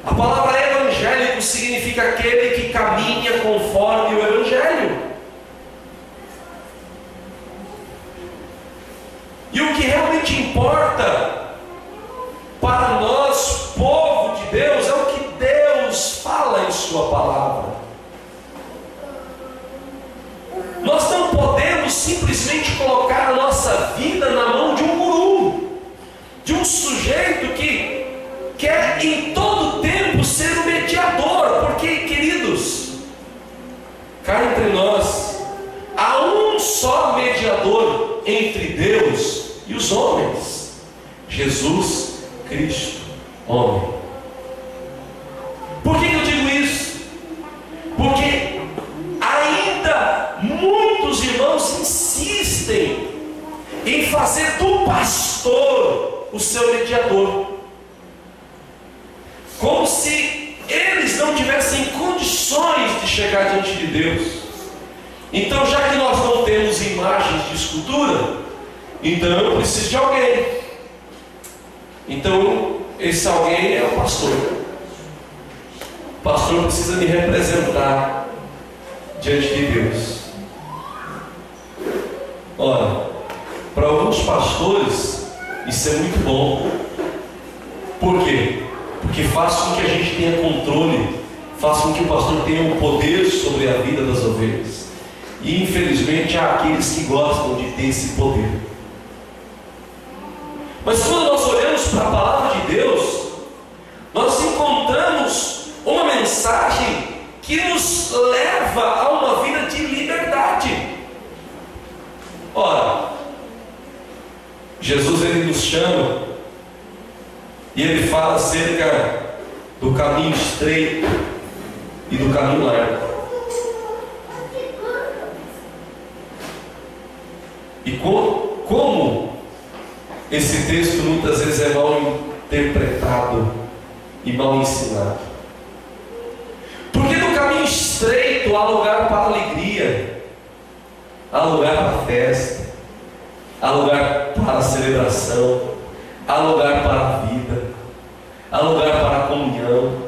A palavra evangélico significa aquele que caminha conforme o Evangelho. E o que realmente importa para nós, povo de Deus, é o que Deus fala em sua palavra. Nós não podemos simplesmente colocar a nossa vida na mão de um guru, de um sujeito que quer em todo tempo ser o mediador, porque, queridos, cá entre nós, há um só mediador entre Deus e os homens: Jesus Cristo, homem. Por que eu digo isso? Porque ainda muitos irmãos insistem em fazer do pastor o seu mediador, como se eles não tivessem condições de chegar diante de Deus. Então, já que nós não temos imagens de escultura, então eu preciso de alguém. Então, esse alguém é o pastor. O pastor precisa me representar diante de Deus. Ora, para alguns pastores isso é muito bom. Por quê? Porque faz com que a gente tenha controle, faz com que o pastor tenha o poder sobre a vida das ovelhas. E infelizmente há aqueles que gostam de ter esse poder. Mas quando nós olhamos para a palavra de Deus, nós encontramos uma mensagem que nos leva a uma vida de liberdade. Ora, Jesus, ele nos chama e ele fala acerca do caminho estreito e do caminho largo. E como esse texto muitas vezes é mal interpretado e mal ensinado. Porque no caminho estreito há lugar para alegria, há lugar para festa, há lugar para celebração, há lugar para a vida, há lugar para a comunhão,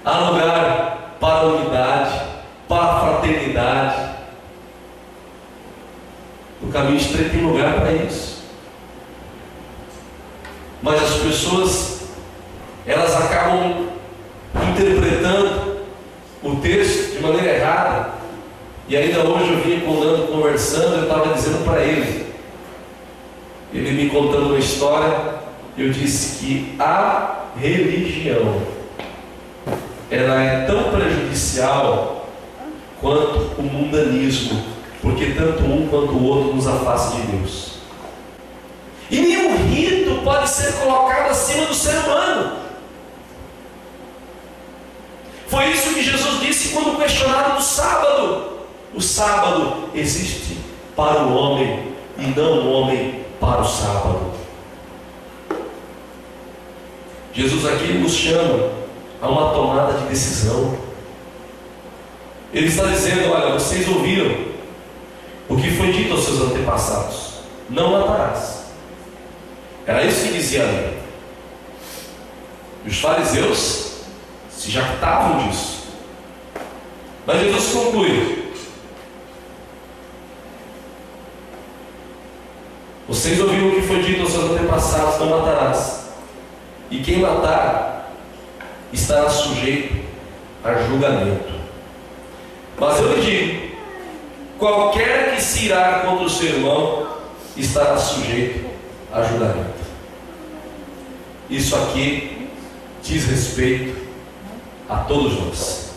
há lugar para a unidade, para a fraternidade. No caminho estreito tem lugar para isso. Mas as pessoas, elas acabam interpretando o texto de maneira errada. E ainda hoje eu vinha conversando, eu estava dizendo para ele me contando uma história, eu disse que a religião, ela é tão prejudicial quanto o mundanismo, porque tanto um quanto o outro nos afasta de Deus. E nenhum rito pode ser colocado acima do ser humano. Foi isso que Jesus disse quando questionado no sábado. O sábado existe para o homem e não o homem para o sábado. Jesus aqui nos chama a uma tomada de decisão. Ele está dizendo: olha, vocês ouviram o que foi dito aos seus antepassados: não matarás. Era isso que dizia a lei. E os fariseus se jactavam disso. Mas Jesus conclui: vocês ouviram o que foi dito aos seus antepassados: não matarás. E quem matar estará sujeito a julgamento. Mas eu lhe digo: qualquer que se irar contra o seu irmão estará sujeito a julgamento. Isso aqui diz respeito a todos nós.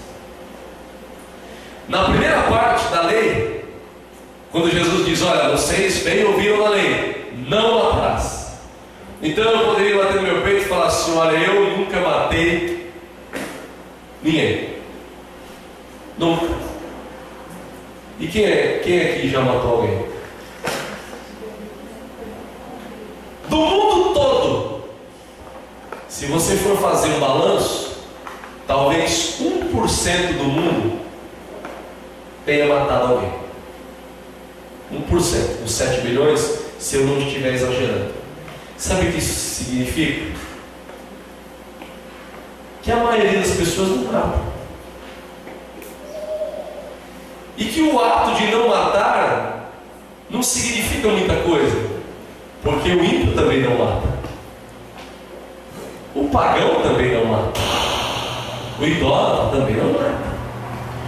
Na primeira parte da lei, quando Jesus diz: olha, vocês bem ouviram a lei, não matarás. Então eu poderia bater no meu peito e falar assim: olha, eu nunca matei ninguém. Nunca. E quem aqui já matou alguém? Do mundo todo, se você for fazer um balanço, talvez 1% do mundo tenha matado alguém. 1% dos 7 bilhões, se eu não estiver exagerando. Sabe o que isso significa? que a maioria das pessoas não mata. E que o ato de não matar não significa muita coisa, porque o ímpio também não mata, o pagão também não mata, o idólatra também não mata,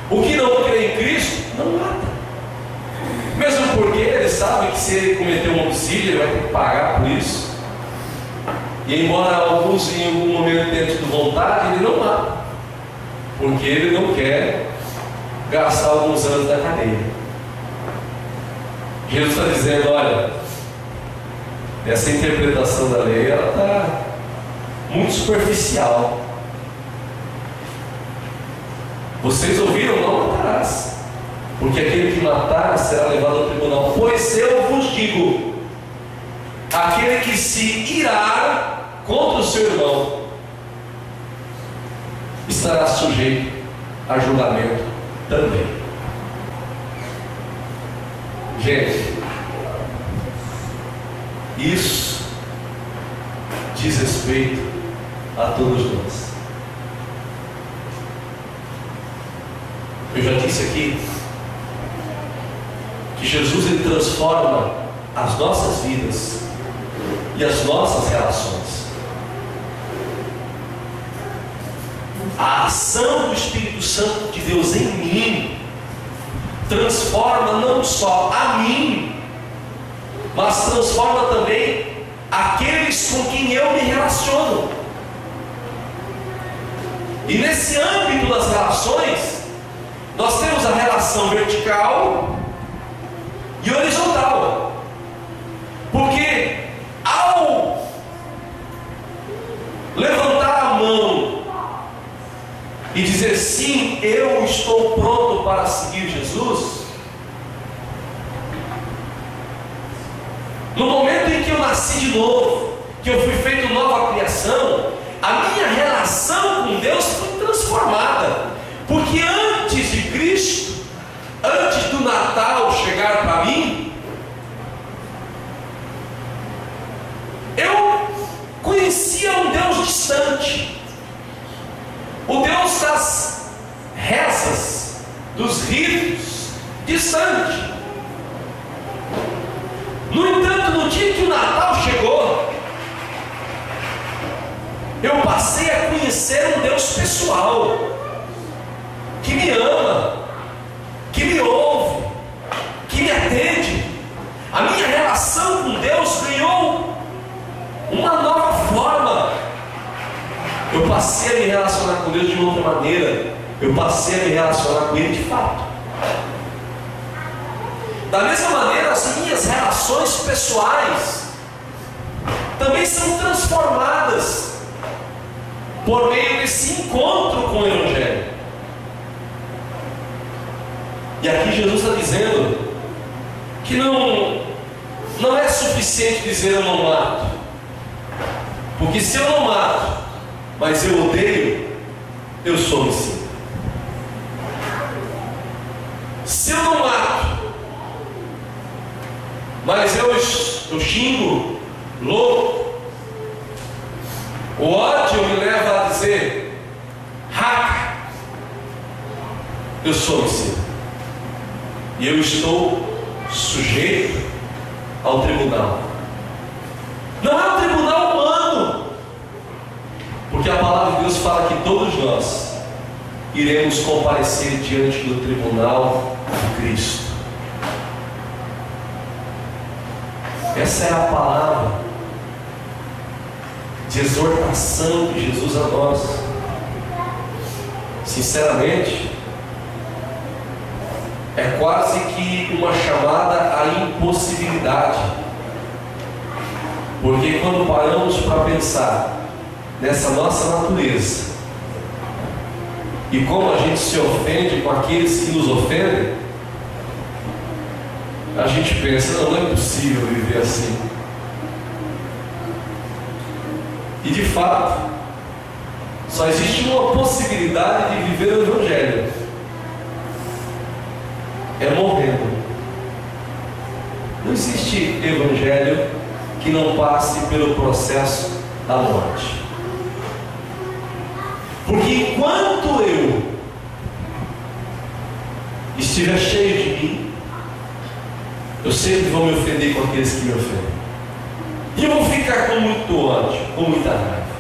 o que não crê em Cristo não mata, mesmo porque ele sabe que se ele cometer um homicídio ele vai ter que pagar por isso. E embora alguns em algum momento tenham tido vontade, ele não mata, porque ele não quer gastar alguns anos da cadeia. Jesus está dizendo: olha, essa interpretação da lei ela está muito superficial. Vocês ouviram: não matarás, porque aquele que matar será levado ao tribunal. Pois eu vos digo, aquele que se irar contra o seu irmão estará sujeito a julgamento também. Gente, isso diz respeito a todos nós. Eu já disse aqui que Jesus ele transforma as nossas vidas e as nossas relações. A ação do Espírito Santo de Deus em mim transforma não só a mim, mas transforma também aqueles com quem eu me relaciono. E nesse âmbito das relações, nós temos a relação vertical e horizontal. Porque ao levantar a mão e dizer sim, eu estou pronto para seguir Jesus, no momento em que eu nasci de novo, que eu fui feito nova criação, a minha relação com Deus foi transformada. Porque antes de Cristo, antes do Natal chegar para mim, eu conhecia um Deus distante, o Deus das rezas, dos ritos, distante. No entanto, no dia que o Natal chegou, eu passei a conhecer um Deus pessoal, que me ama, que me ouve, que me atende. A minha relação com Deus ganhou uma nova forma. Eu passei a me relacionar com Deus de uma outra maneira. Eu passei a me relacionar com Ele de fato. Da mesma maneira, as minhas relações pessoais também são transformadas por meio desse encontro com o Evangelho. E aqui Jesus está dizendo que não é suficiente dizer eu não mato, porque se eu não mato, mas eu odeio, eu sou homicida. Se eu não mato, mas eu xingo, louco, o ódio me leva a dizer raca, eu sou homicida. E eu estou sujeito ao tribunal. Não é um tribunal humano, porque a palavra de Deus fala que todos nós iremos comparecer diante do tribunal de Cristo. Essa é a palavra de exortação de Jesus a nós. Sinceramente, é quase que uma chamada à impossibilidade, porque quando paramos para pensar nessa nossa natureza e como a gente se ofende com aqueles que nos ofendem, a gente pensa, não é possível viver assim. E de fato, só existe uma possibilidade de viver o Evangelho: é morrendo. Não existe Evangelho que não passe pelo processo da morte. Porque enquanto eu estiver cheio de mim, eu sempre vou me ofender com aqueles que me ofendem. E eu vou ficar com muito ódio, com muita raiva.